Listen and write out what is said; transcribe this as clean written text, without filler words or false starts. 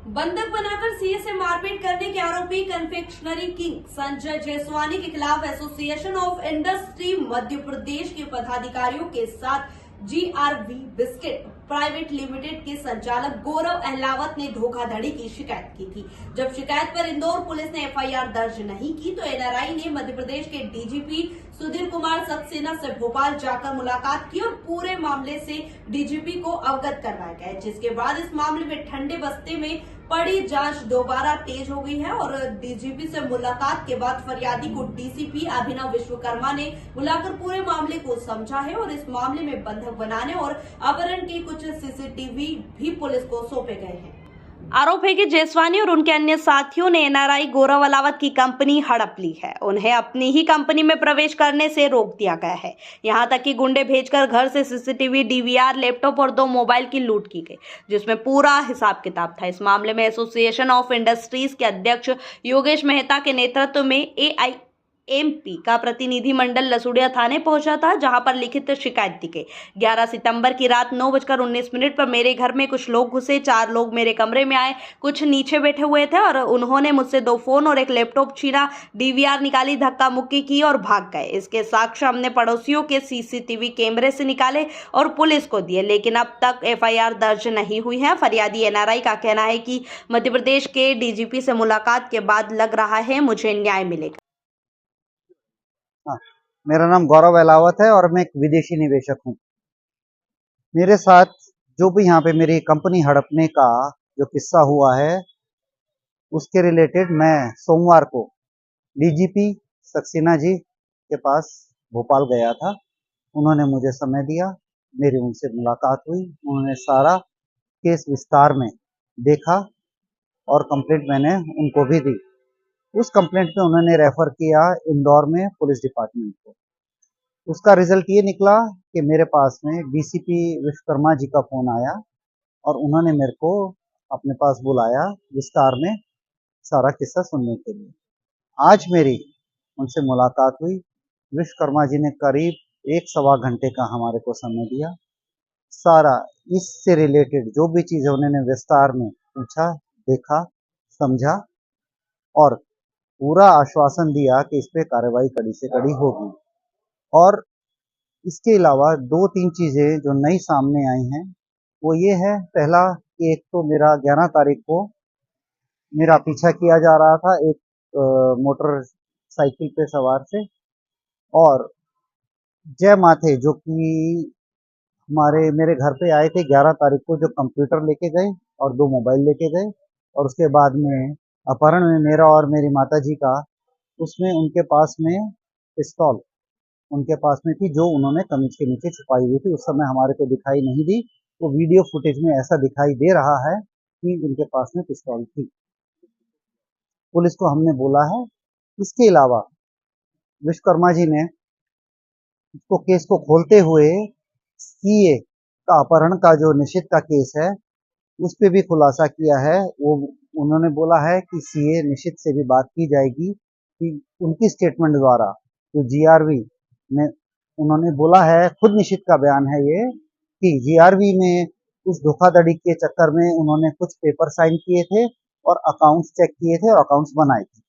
बंधक बनाकर सीए से मारपीट करने के आरोपी कन्फेक्शनरी किंग संजय जायसवानी के खिलाफ association of industry Madhya Pradesh के पदाधिकारियों के साथ जीआरवी बिस्किट प्राइवेट लिमिटेड के संचालक गौरव अहलावत ने धोखाधड़ी की शिकायत की थी। जब शिकायत पर इंदौर पुलिस ने एफआईआर दर्ज नहीं की तो एनआरआई ने मध्य प्रदेश के डीजीपी सुधीर कुमार सक्सेना से भोपाल जाकर मुलाकात की और पूरे मामले से डीजीपी को अवगत करवाया गया, जिसके बाद इस मामले में ठंडे बस्ते में पड़ी जांच दोबारा तेज हो गई है और डीजीपी से मुलाकात के बाद फरियादी को डीसीपी अभिनव विश्वकर्मा ने बुलाकर पूरे मामले को समझा है और इस मामले में बंधक बनाने और अपहरण के कुछ सीसीटीवी भी पुलिस को सौंपे गए हैं। आरोप है कि जायसवानी और उनके अन्य साथियों ने एनआरआई गौरव अहलावत की कंपनी हड़प ली है। उन्हें अपनी ही कंपनी में प्रवेश करने से रोक दिया गया है। यहां तक कि गुंडे भेजकर घर से सीसीटीवी, डीवीआर, लैपटॉप और 2 मोबाइल की लूट की गई, जिसमें पूरा हिसाब किताब था। इस मामले में एसोसिएशन ऑफ इंडस्ट्रीज के अध्यक्ष योगेश मेहता के नेतृत्व में एआईएमपी का प्रतिनिधि मंडल लसुड़िया थाने पहुंचा था, जहां पर लिखित शिकायत दी गई। 11 सितंबर की रात 9:19 पर मेरे घर में कुछ लोग घुसे। 4 लोग मेरे कमरे में आए, कुछ नीचे बैठे हुए थे और उन्होंने मुझसे 2 फोन और 1 लैपटॉप छीना, डीवीआर निकाली, धक्का मुक्की की और भाग गए। इसके साक्ष्य हमने पड़ोसियों के सीसीटीवी कैमरे से निकाले और पुलिस को दिए, लेकिन अब तक एफआईआर दर्ज नहीं हुई है। फरियादी एनआरआई का कहना है कि मध्य प्रदेश के डीजीपी से मुलाकात के बाद लग रहा है मुझे न्याय मिलेगा। हाँ, मेरा नाम गौरव अहलावत है और मैं एक विदेशी निवेशक हूँ। मेरे साथ जो भी यहाँ पे मेरी कंपनी हड़पने का जो किस्सा हुआ है उसके रिलेटेड मैं सोमवार को डीजीपी सक्सेना जी के पास भोपाल गया था। उन्होंने मुझे समय दिया, मेरी उनसे मुलाकात हुई। उन्होंने सारा केस विस्तार में देखा और कंप्लेंट मैंने उनको भी दी। उस कंप्लेंट पे उन्होंने रेफर किया इंदौर में पुलिस डिपार्टमेंट को। उसका रिजल्ट ये निकला कि मेरे पास में डीसीपी विश्वकर्मा जी का फोन आया और उन्होंने मेरे को अपने पास बुलाया विस्तार में सारा किस्सा सुनने के लिए। आज मेरी उनसे मुलाकात हुई। विश्वकर्मा जी ने करीब 1-1.25 घंटे का हमारे को समय दिया। सारा इससे रिलेटेड जो भी चीज़ें उन्होंने विस्तार में पूछा, देखा, समझा और पूरा आश्वासन दिया कि इस पे कार्रवाई कड़ी से कड़ी होगी। और इसके अलावा 2-3 चीज़ें जो नई सामने आई हैं वो ये है, पहला कि एक तो मेरा 11 तारीख को मेरा पीछा किया जा रहा था एक मोटरसाइकिल पे सवार से, और जय माथे जो कि मेरे घर पे आए थे 11 तारीख को, जो कंप्यूटर लेके गए और 2 मोबाइल लेके गए। और उसके बाद में अपहरण में मेरा और मेरी माताजी का, उसमें उनके पास में पिस्तौल उनके पास में थी जो उन्होंने कमीज के नीचे छुपाई हुई थी। उस समय हमारे को दिखाई नहीं दी, तो वीडियो फुटेज में ऐसा दिखाई दे रहा है कि उनके पास में पिस्तौल थी। पुलिस को हमने बोला है। इसके अलावा विश्वकर्मा जी ने इसको केस को खोलते हुए सीए का अपहरण का जो निश्चित का केस है उस पे भी खुलासा किया है। वो उन्होंने बोला है कि सीए निश्चित से भी बात की जाएगी कि उनकी स्टेटमेंट द्वारा जो जीआरवी में उन्होंने बोला है, खुद निश्चित का बयान है ये, कि जीआरवी में उस धोखाधड़ी के चक्कर में उन्होंने कुछ पेपर साइन किए थे और अकाउंट्स चेक किए थे और अकाउंट्स बनाए थे।